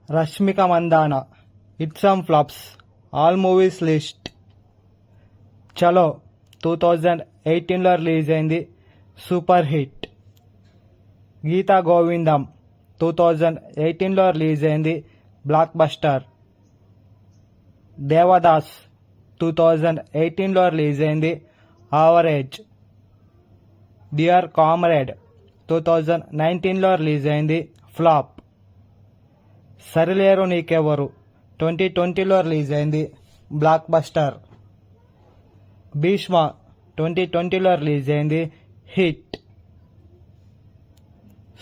Rashmika Mandanna hits and flops all movies list. Chalo 2018లో release అయింది, super hit. Geetha Govindam 2018లో రిలీజ్ అయింది, బ్లాక్ బస్టర్. దేవదాస్ 2018లో రిలీజ్ అయింది, యావరేజ్. డియర్ కామ్రేడ్ 2019లో రిలీజ్ అయింది, ఫ్లాప్. సరిలేరు నీకెవరు 2020లో రిలీజ్ అయింది, బ్లాక్ బస్టర్. భీష్మ 2020లో రిలీజ్ అయింది, హిట్.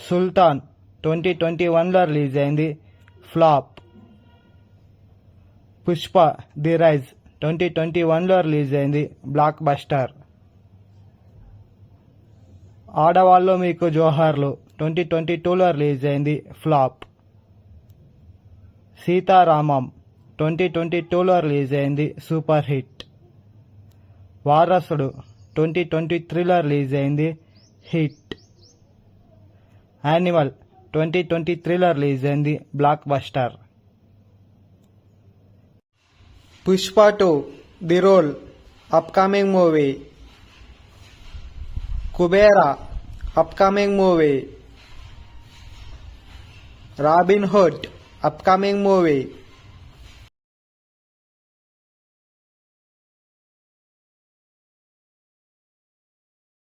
సుల్తాన్ 2021లో రిలీజ్ అయింది, ఫ్లాప్. పుష్ప ది రైజ్ 2021లో రిలీజ్ అయింది, బ్లాక్ బస్టర్. ఆడవాళ్ళు మీకు జోహార్లు 2022లో రిలీజ్ అయింది, ఫ్లాప్. సీతారామం 2022లో రిలీజ్ అయింది, సూపర్ హిట్. వారసుడు 2023లో రిలీజ్ అయింది, హిట్. యానిమల్ 2023లో రిలీజ్ అయింది, blockbuster. Pushpa 2 the Rule upcoming movie. Kubera upcoming movie. Robin Hood upcoming movie.